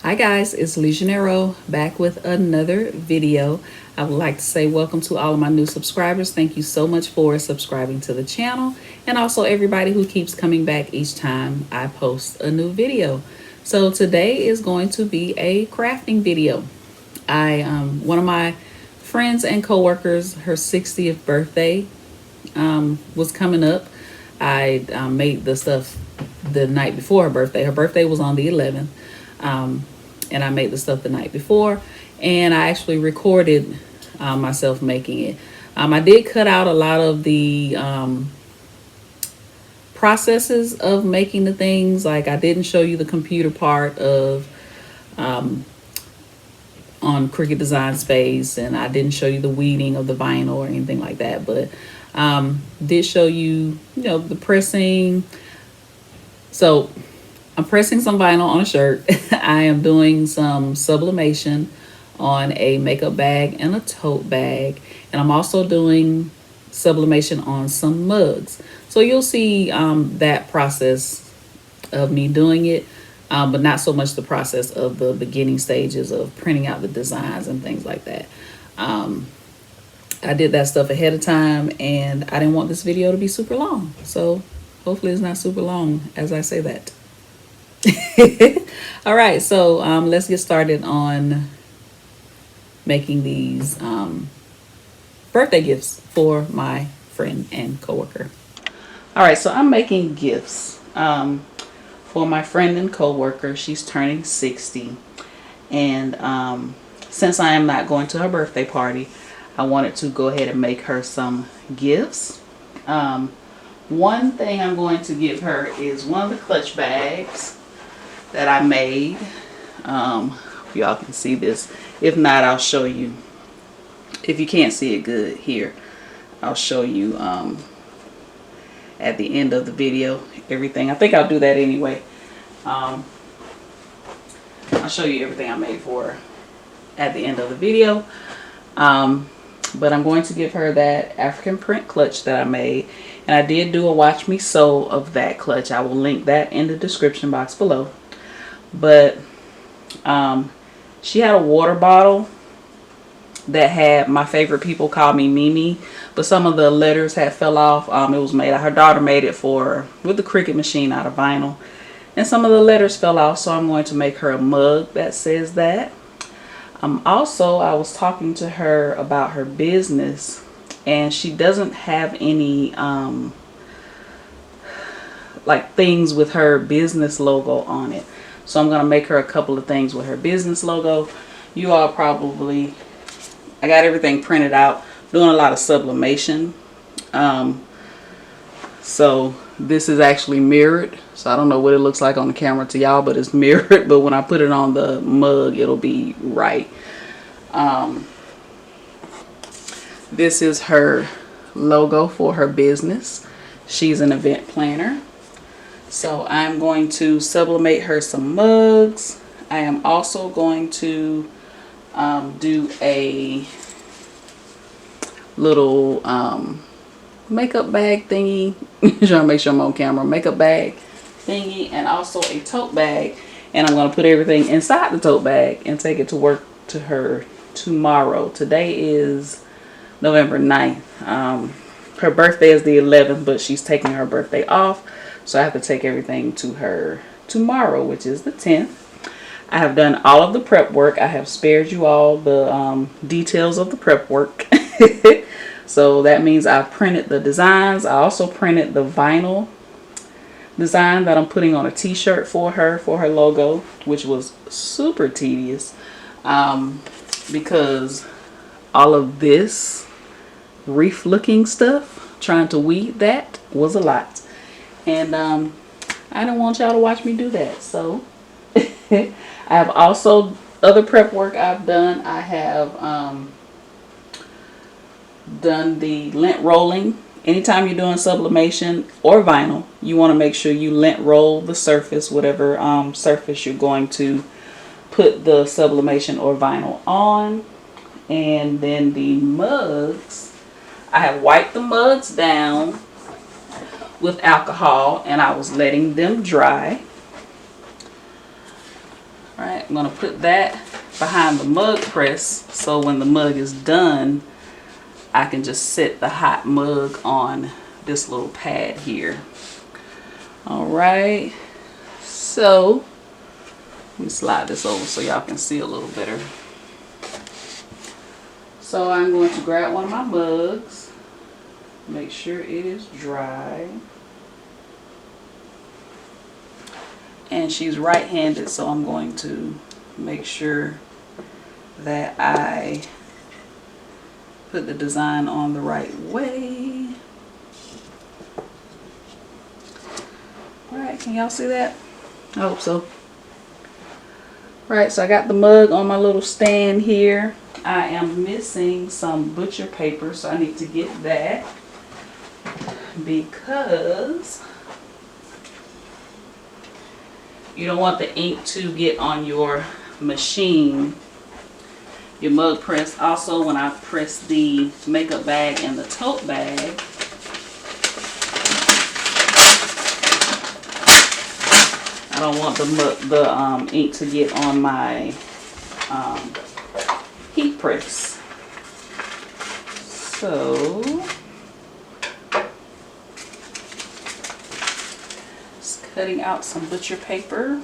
Hi guys, it's LeJanaro back with another video. I would like to say welcome to all of my new subscribers. Thank you so much for subscribing to the channel, and also everybody who keeps coming back each time I post a new video. So today is going to be a crafting video. One of my friends and coworkers, her 60th birthday was coming up. I made the stuff the night before her birthday. Her birthday was on the 11th. And I made the stuff the night before, and I actually recorded myself making it. I did cut out a lot of the processes of making the things. Like, I didn't show you the computer part of on Cricut Design Space, and I didn't show you the weeding of the vinyl or anything like that, but did show you, the pressing. So I'm pressing some vinyl on a shirt. I am doing some sublimation on a makeup bag and a tote bag. And I'm also doing sublimation on some mugs. So you'll see that process of me doing it, but not so much the process of the beginning stages of printing out the designs and things like that. I did that stuff ahead of time, and I didn't want this video to be super long. So hopefully it's not super long as I say that. All right, so let's get started on making these birthday gifts for my friend and coworker. All right, so I'm making gifts for my friend and coworker. She's turning 60, and since I am not going to her birthday party, I wanted to go ahead and make her some gifts. One thing I'm going to give her is one of the clutch bags that I made. Y'all can see this. If not, I'll show you. If you can't see it good here, I'll show you at the end of the video everything. I think I'll do that anyway. I'll show you everything I made for her at the end of the video. But I'm going to give her that African print clutch that I made, and I did do a watch me sew of that clutch. I will link that in the description box below. But she had a water bottle that had "My favorite people call me Mimi," but some of the letters had fell off. It was made, her daughter made it for her with the Cricut machine out of vinyl, and some of the letters fell off, so I'm going to make her a mug that says that. Also, I was talking to her about her business, and she doesn't have any like things with her business logo on it. So I'm going to make her a couple of things with her business logo. You all probably, I got everything printed out, doing a lot of sublimation. So this is actually mirrored. So I don't know what it looks like on the camera to y'all, but it's mirrored. But when I put it on the mug, it'll be right. This is her logo for her business. She's an event planner. So I'm going to sublimate her some mugs. I am also going to do a little makeup bag thingy. Trying to make sure I'm on camera. Makeup bag thingy, and also a tote bag. And I'm going to put everything inside the tote bag and take it to work to her tomorrow. Today is November 9th. Her birthday is the 11th, but she's taking her birthday off. So I have to take everything to her tomorrow, which is the 10th. I have done all of the prep work. I have spared you all the details of the prep work. So that means I've printed the designs. I also printed the vinyl design that I'm putting on a t-shirt for her logo, which was super tedious because all of this reef looking stuff, trying to weed that, was a lot. And I don't want y'all to watch me do that. So I have also other prep work I've done. I have done the lint rolling. Anytime you're doing sublimation or vinyl, you want to make sure you lint roll the surface, whatever surface you're going to put the sublimation or vinyl on. And then the mugs, I have wiped the mugs down with alcohol, and I was letting them dry. All right, I'm gonna put that behind the mug press, so when the mug is done, I can just set the hot mug on this little pad here. All right, so let me slide this over so y'all can see a little better. So I'm going to grab one of my mugs, make sure it is dry. And she's right-handed, so I'm going to make sure that I put the design on the right way. All right, can y'all see that? I hope so. All right, so I got the mug on my little stand here. I am missing some butcher paper, so I need to get that because you don't want the ink to get on your machine, your mug press. Also, when I press the makeup bag and the tote bag, I don't want the ink to get on my heat press. So just cutting out some butcher paper.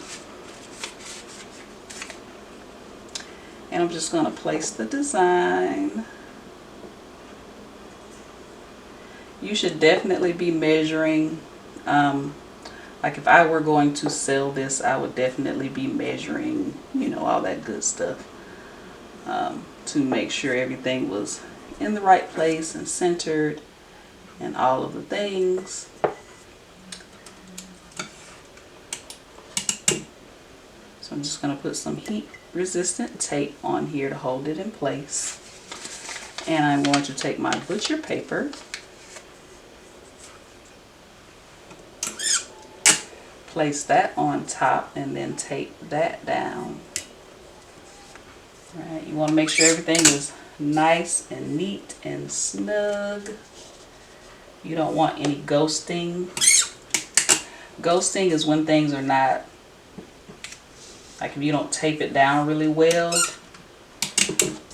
And I'm just going to place the design. You should definitely be measuring. Like if I were going to sell this, I would definitely be measuring, you know, all that good stuff to make sure everything was in the right place and centered and all of the things. So I'm just going to put some heat resistant tape on here to hold it in place. And I'm going to take my butcher paper, place that on top, and then tape that down. All right, you want to make sure everything is nice and neat and snug. You don't want any ghosting. Ghosting is when things are not, like if you don't tape it down really well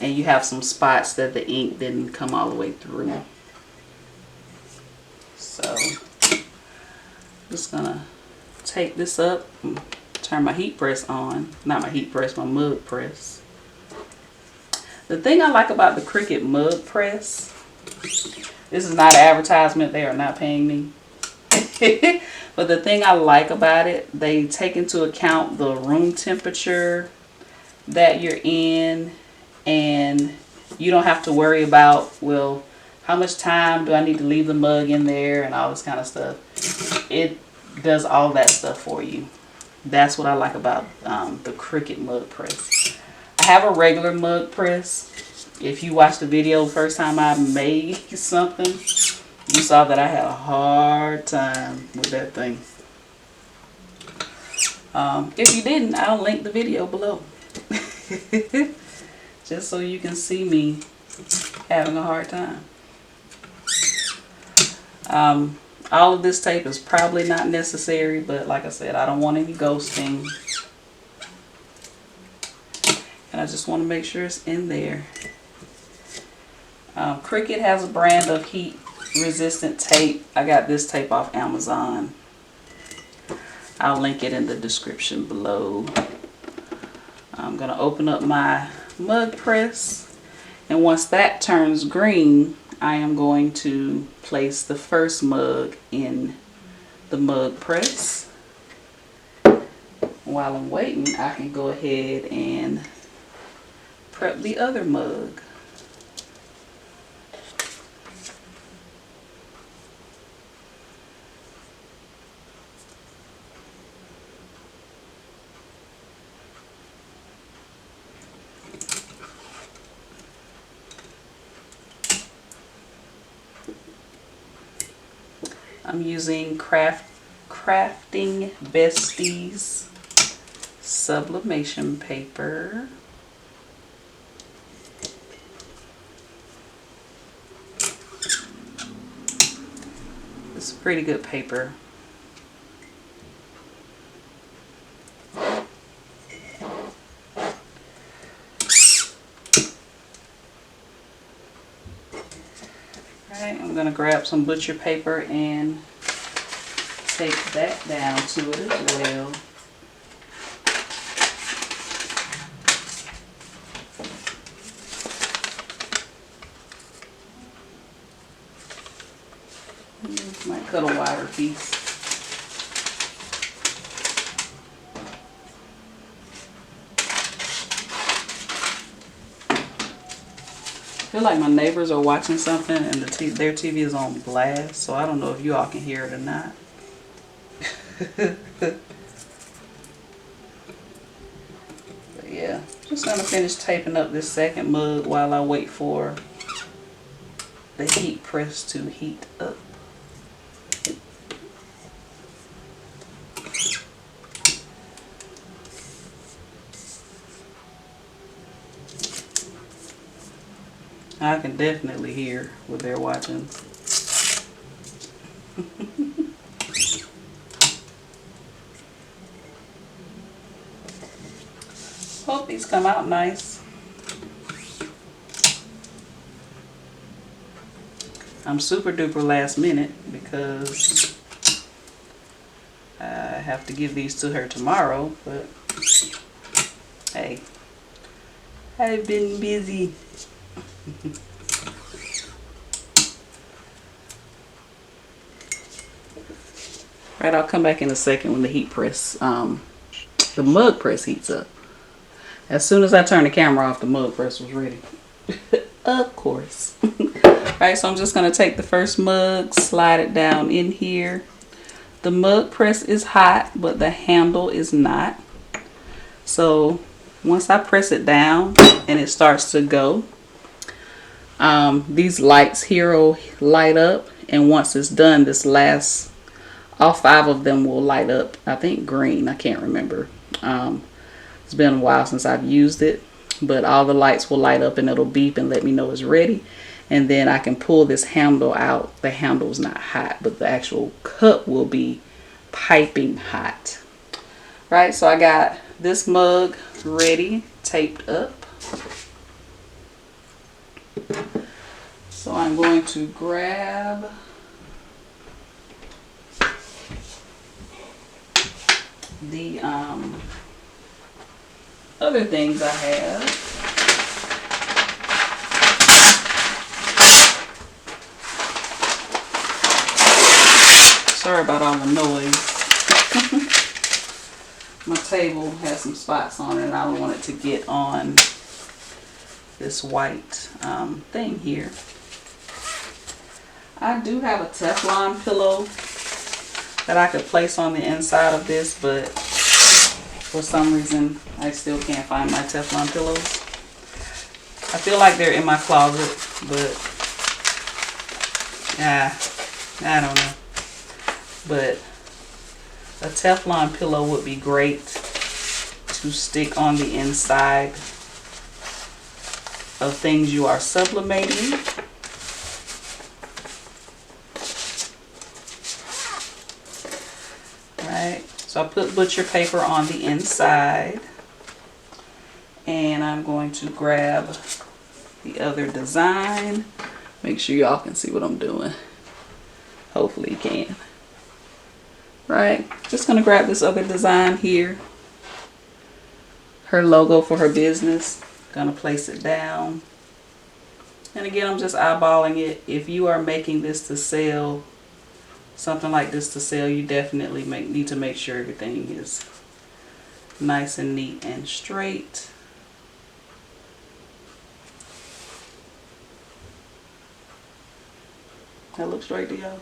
and you have some spots that the ink didn't come all the way through. So I'm just gonna take this up and turn my heat press on. Not my heat press, my mug press. The thing I like about the Cricut mug press, this is not an advertisement, they are not paying me. But the thing I like about it, they take into account the room temperature that you're in, and you don't have to worry about, well, how much time do I need to leave the mug in there and all this kind of stuff. It does all that stuff for you. That's what I like about the Cricut mug press. I have a regular mug press. If you watched the video the first time I made something, you saw that I had a hard time with that thing. If you didn't, I'll link the video below. Just so you can see me having a hard time. All of this tape is probably not necessary, but like I said, I don't want any ghosting. And I just want to make sure it's in there. Cricut has a brand of heat resistant tape. I got this tape off Amazon. I'll link it in the description below. I'm going to open up my mug press, and once that turns green, I am going to place the first mug in the mug press. While I'm waiting, I can go ahead and prep the other mug. I'm using Crafting Besties sublimation paper. It's pretty good paper. going to grab some butcher paper and take that down to it as well. Might cut a wider piece. I feel like my neighbors are watching something and their TV is on blast, so I don't know if you all can hear it or not. But yeah, just gonna finish taping up this second mug while I wait for the heat press to heat up. I can definitely hear what they're watching. Hope these come out nice. I'm super duper last minute because I have to give these to her tomorrow, but hey, I've been busy. Right, I'll come back in a second when the heat press, the mug press heats up. As soon as I turned the camera off, the mug press was ready. Of course. Alright, so I'm just going to take the first mug, slide it down in here. The mug press is hot, but the handle is not. So once I press it down and it starts to go, these lights here will light up, and once it's done, this last, all 5 of them will light up, I think green, I can't remember. It's been a while since I've used it, but all the lights will light up and it'll beep and let me know it's ready. And then I can pull this handle out. The handle's not hot, but the actual cup will be piping hot. Right, so I got this mug ready, taped up. So I'm going to grab the other things I have. Sorry about all the noise. My table has some spots on it and I don't want it to get on this white thing here. I do have a Teflon pillow that I could place on the inside of this, but for some reason I still can't find my Teflon pillows. I feel like they're in my closet, but I don't know. But a Teflon pillow would be great to stick on the inside of things you are sublimating. Right, so I put butcher paper on the inside, and I'm going to grab the other design. Make sure y'all can see what I'm doing. Hopefully you can. Right, just gonna grab this other design here, her logo for her business. Gonna place it down, and again I'm just eyeballing it. If you are making this to sell, something like this to sell, you definitely need to make sure everything is nice and neat and straight. That looks straight to y'all?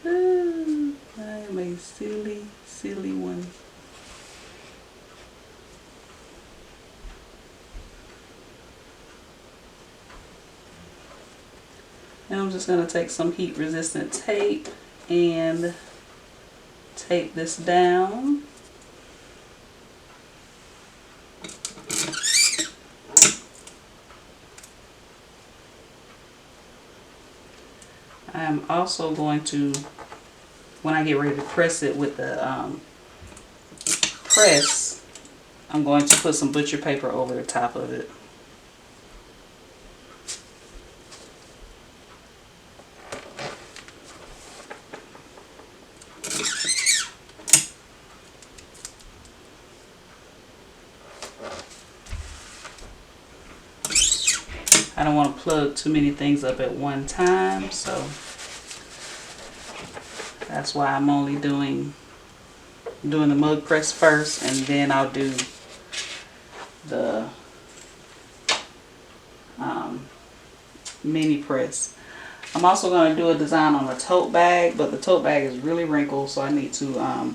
I am a silly, silly one. And I'm just going to take some heat resistant tape and tape this down. I'm also going to, when I get ready to press it with the press, I'm going to put some butcher paper over the top of it. I don't want to plug too many things up at one time, so that's why I'm only doing the mug press first, and then I'll do the mini press. I'm also going to do a design on a tote bag, but the tote bag is really wrinkled, so I need to,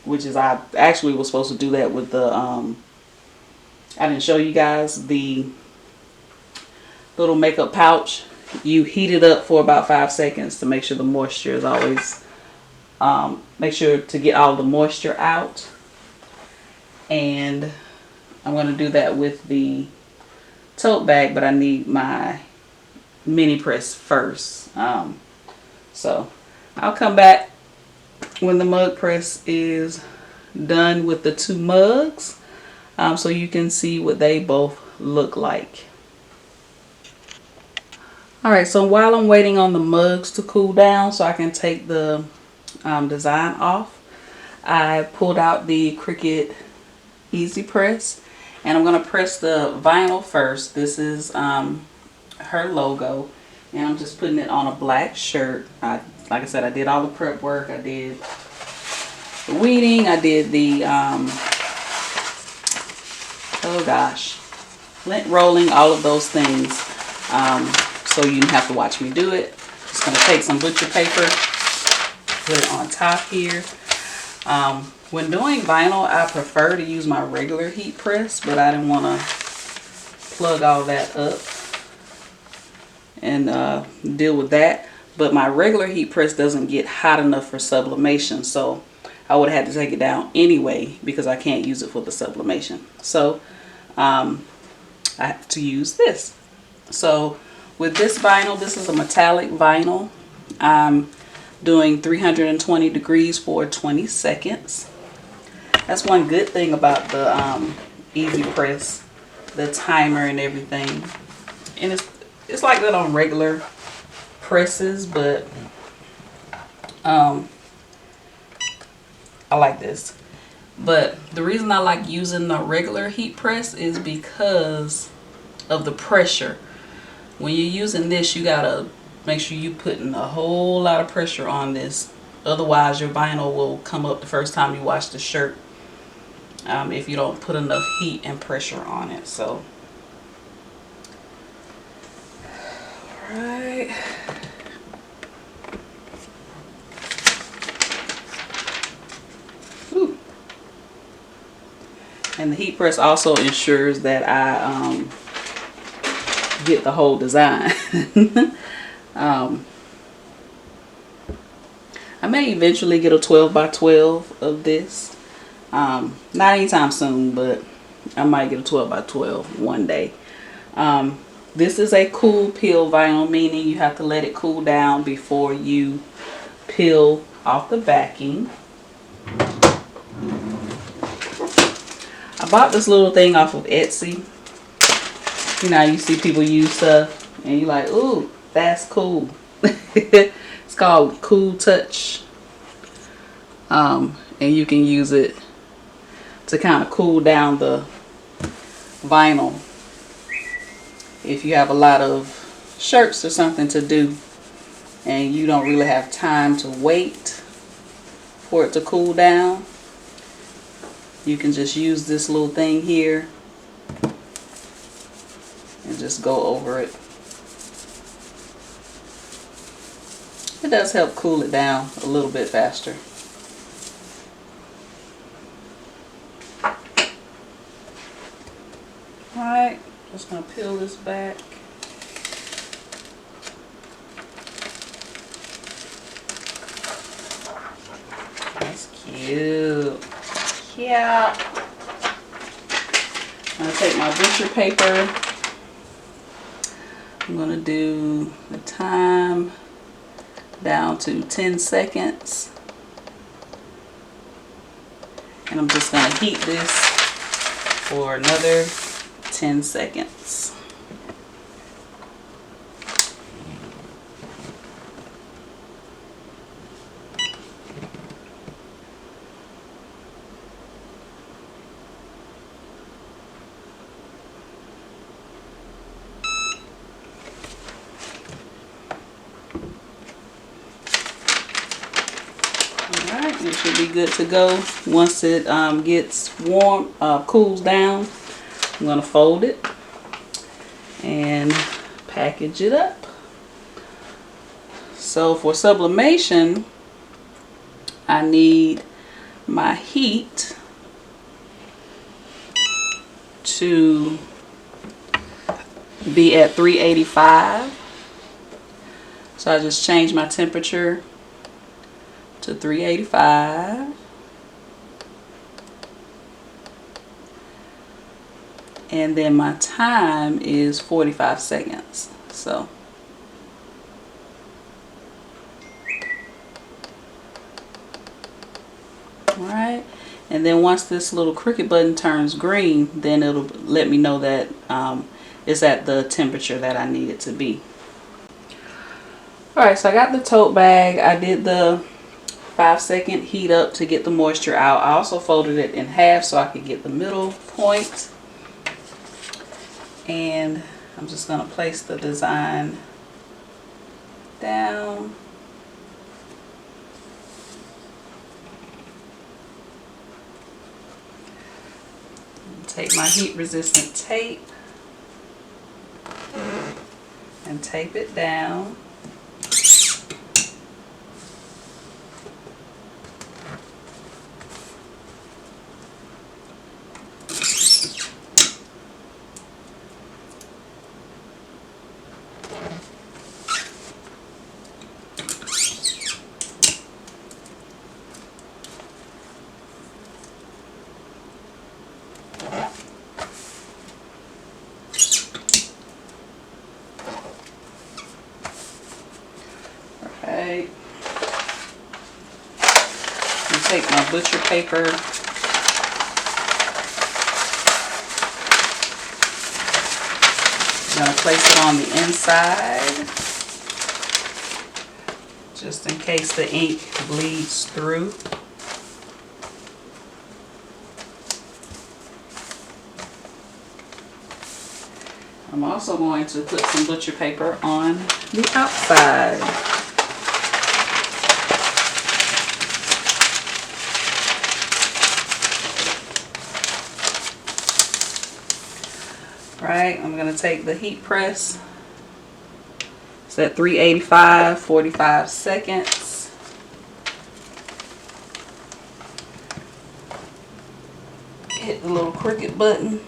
which is, I actually was supposed to do that with the, I didn't show you guys the little makeup pouch. You heat it up for about 5 seconds to make sure the moisture is always, make sure to get all the moisture out. And I'm going to do that with the tote bag, but I need my mini press first. So I'll come back when the mug press is done with the 2 mugs, so you can see what they both look like. Alright, so while I'm waiting on the mugs to cool down so I can take the design off, I pulled out the Cricut Easy Press, and I'm going to press the vinyl first. This is her logo, and I'm just putting it on a black shirt. Like I said, I did all the prep work. I did the weeding. I did the oh gosh, lint rolling, all of those things. So you didn't have to watch me do it. Just gonna take some butcher paper, put it on top here. When doing vinyl, I prefer to use my regular heat press, but I didn't want to plug all that up and deal with that. But my regular heat press doesn't get hot enough for sublimation, so I would have had to take it down anyway because I can't use it for the sublimation. So I have to use this. So with this vinyl, this is a metallic vinyl. I'm doing 320 degrees for 20 seconds. That's one good thing about the Easy Press, the timer and everything. And it's like that on regular presses, but I like this. But the reason I like using the regular heat press is because of the pressure. When you're using this, you gotta make sure you're putting a whole lot of pressure on this. Otherwise, your vinyl will come up the first time you wash the shirt if you don't put enough heat and pressure on it. So, alright. And the heat press also ensures that I get the whole design. I may eventually get a 12 by 12 of this. Not anytime soon, but I might get a 12 by 12 one day. This is a cool peel vinyl, meaning you have to let it cool down before you peel off the backing. I bought this little thing off of Etsy. You know, you see people use stuff and you're like, ooh, that's cool. It's called Cool Touch. And you can use it to kind of cool down the vinyl if you have a lot of shirts or something to do and you don't really have time to wait for it to cool down. You can just use this little thing here and just go over it. It does help cool it down a little bit faster. Alright, just going to peel this back. That's cute. Yeah. I'm going to take my butcher paper. I'm going to do the time down to 10 seconds. And I'm just going to heat this for another 10 seconds. Alright, it should be good to go. Once it gets warm, cools down, I'm going to fold it and package it up. So for sublimation, I need my heat to be at 385. So I just changed my temperature to 385. And then my time is 45 seconds. So alright, and then once this little Cricut button turns green, then it'll let me know that it's at the temperature that I need it to be. Alright, so I got the tote bag. I did the 5-second heat up to get the moisture out. I also folded it in half so I could get the middle point. And I'm just going to place the design down. Take my heat resistant tape and tape it down. Okay. And take my butcher paper. I'm going to place it on the inside, just in case the ink bleeds through. I'm also going to put some butcher paper on the outside. Right, I'm going to take the heat press. It's at 385, 45 seconds. Hit the little Cricut button.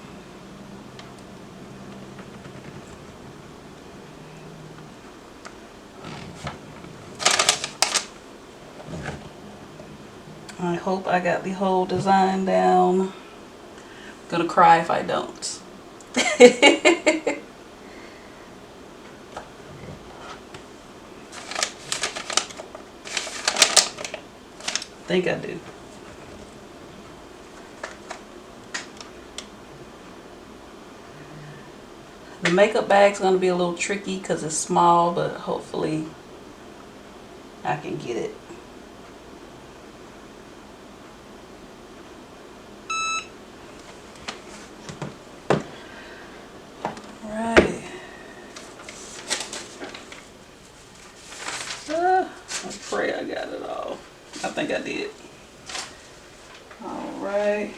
I hope I got the whole design down. I'm gonna cry if I don't. I think I do. The makeup bag's gonna be a little tricky because it's small, but hopefully I can get it. I pray I got it all. I think I did. Alright.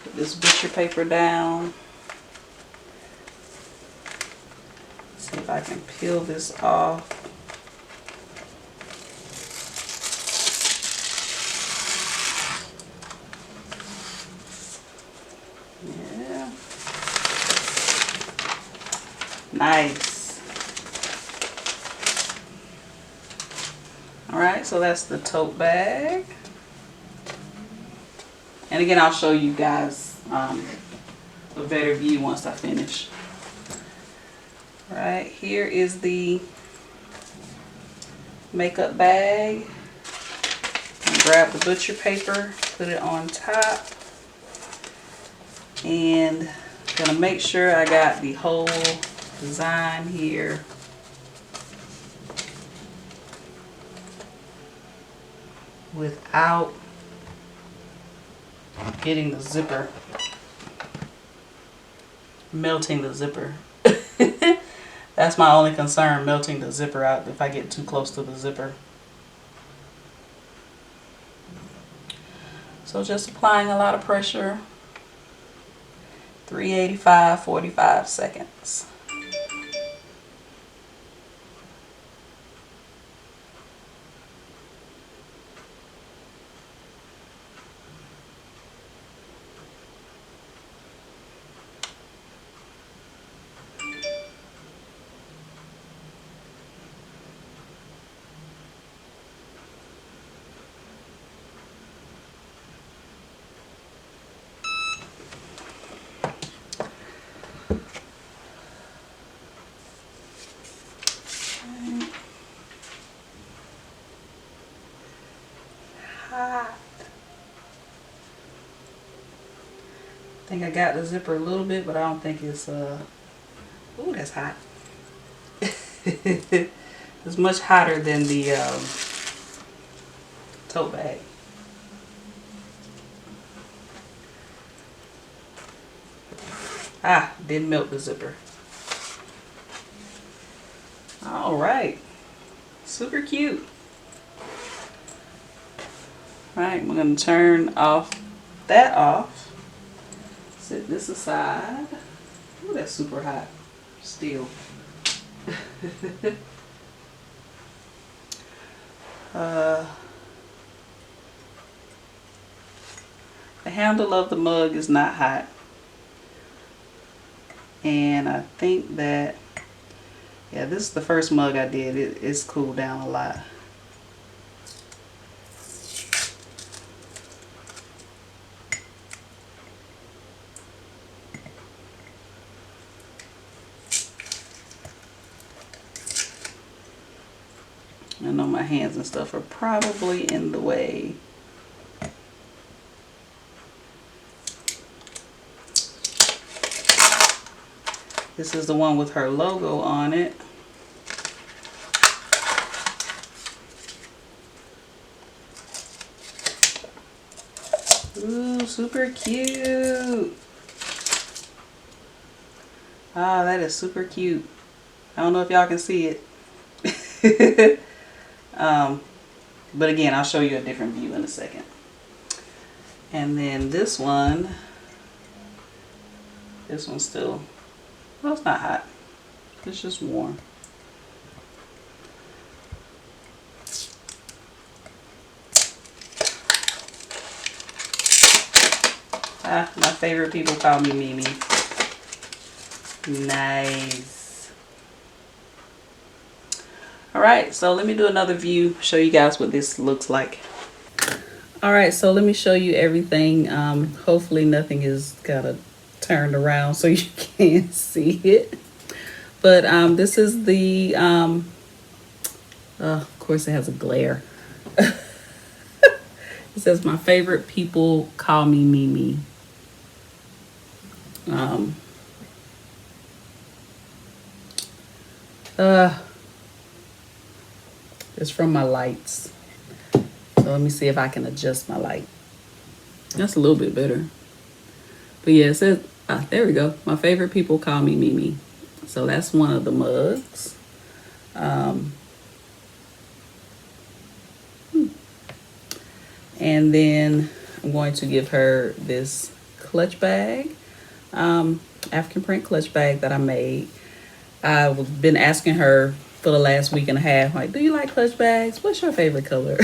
Put this butcher paper down. See if I can peel this off. Yeah. Nice. Alright, so that's the tote bag. And again, I'll show you guys a better view once I finish. Right, here is the makeup bag. Grab the butcher paper, put it on top. And I'm gonna make sure I got the whole design here. Without getting the zipper, melting the zipper. That's my only concern, melting the zipper out if I get too close to the zipper. So just applying a lot of pressure. 385, 45 seconds. Hot. I think I got the zipper a little bit, but I don't think it's ooh, that's hot. It's much hotter than the tote bag. Ah, didn't melt the zipper. All right, super cute. All right, we're gonna turn that off. Set this aside. Ooh, that's super hot still. The handle of the mug is not hot. And I think that, yeah, this is the first mug I did. It's cooled down a lot. I know my hands and stuff are probably in the way. This is the one with her logo on it. Ooh, super cute. Ah, that is super cute. I don't know if y'all can see it. But again, I'll show you a different view in a second. And then this one's still, well, it's not hot. It's just warm. Ah, my favorite people call me Mimi. Nice. Alright, so let me do another view, show you guys what this looks like. Alright, so let me show you everything. Hopefully nothing is kind of turned around so you can see it. But this is the, of course it has a glare. It says, my favorite people call me Mimi. It's from my lights. So let me see if I can adjust my light. That's a little bit better. But yeah, it says, there we go. My favorite people call me Mimi. So that's one of the mugs. And then I'm going to give her this clutch bag, African print clutch bag that I made. I've been asking her for the last week and a half, like, do you like clutch bags? What's your favorite color?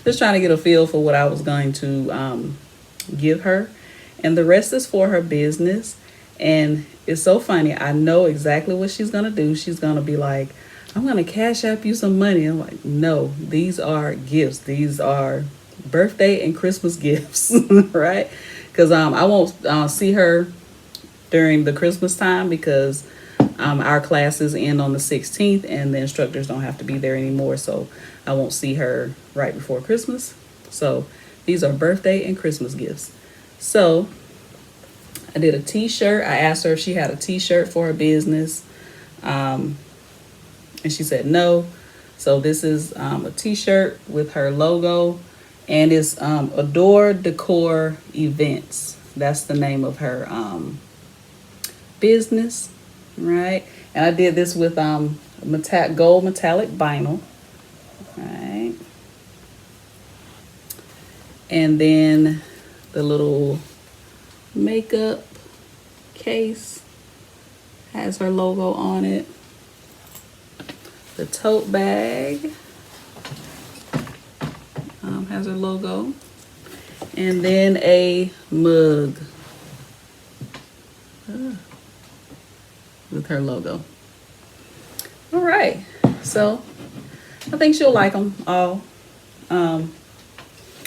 Just trying to get a feel for what I was going to give her. And the rest is for her business. And it's so funny. I know exactly what she's going to do. She's going to be like, I'm going to cash app you some money. I'm like, no, these are gifts. These are birthday and Christmas gifts, right? Because I won't see her during the Christmas time because our classes end on the 16th and the instructors don't have to be there anymore. So I won't see her right before Christmas. So these are birthday and Christmas gifts. So I did a t-shirt. I asked her if she had a t-shirt for her business. And she said no. So this is a t-shirt with her logo. And it's Adore Decor Events. That's the name of her business. Right. And I did this with gold metallic vinyl. Right. And then the little makeup case has her logo on it. The tote bag has her logo. And then a mug with her logo. All right, so I think she'll like them all.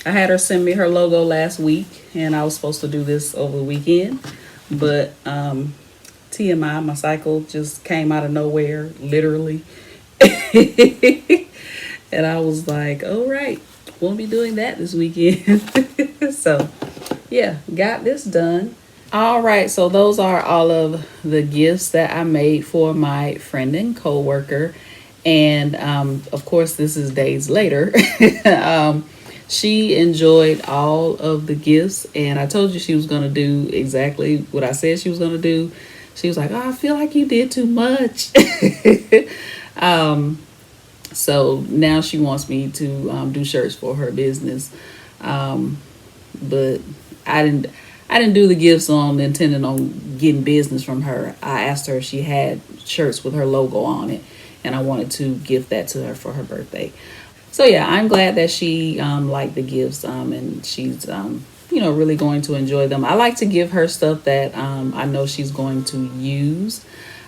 I had her send me her logo last week, and I was supposed to do this over the weekend, but TMI, my cycle just came out of nowhere, literally. And I was like, all right, won't be doing that this weekend. So yeah, got this done. All right, so those are all of the gifts that I made for my friend and coworker. And of course, this is days later. She enjoyed all of the gifts, and I told you she was going to do exactly what I said she was going to do. She was like, oh, I feel like you did too much. So now she wants me to do shirts for her business. But I didn't do the gifts intending on getting business from her. I asked her if she had shirts with her logo on it, and I wanted to gift that to her for her birthday. So yeah, I'm glad that she liked the gifts, and she's really going to enjoy them. I like to give her stuff that I know she's going to use.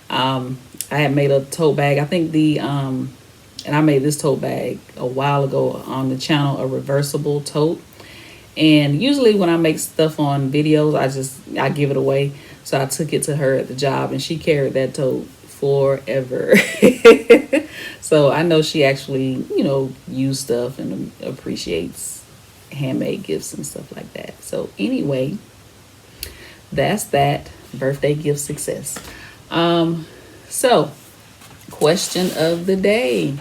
I had made a tote bag. I think and I made this tote bag a while ago on the channel, a reversible tote. And usually when I make stuff on videos, I give it away. So I took it to her at the job, and she carried that tote forever. So I know she actually, use stuff and appreciates handmade gifts and stuff like that. So anyway, that's that. Birthday gift success. So question of the day.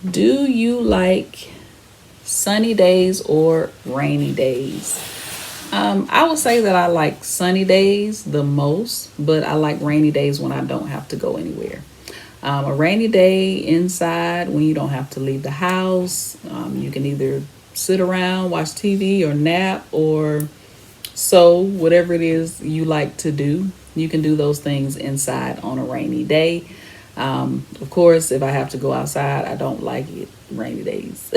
Do you like sunny days or rainy days? I would say that I like sunny days the most, but I like rainy days when I don't have to go anywhere. A rainy day inside when you don't have to leave the house. You can either sit around, watch TV, or nap, or sew, whatever it is you like to do. You can do those things inside on a rainy day. Of course, if I have to go outside, I don't like it rainy days.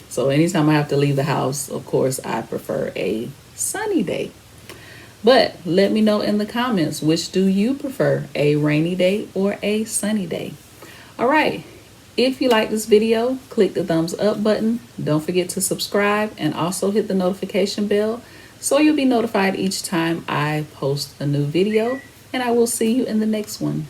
So anytime I have to leave the house, of course, I prefer a sunny day. But let me know in the comments, which do you prefer, a rainy day or a sunny day? All right. If you like this video, click the thumbs up button. Don't forget to subscribe and also hit the notification bell so you'll be notified each time I post a new video. And I will see you in the next one.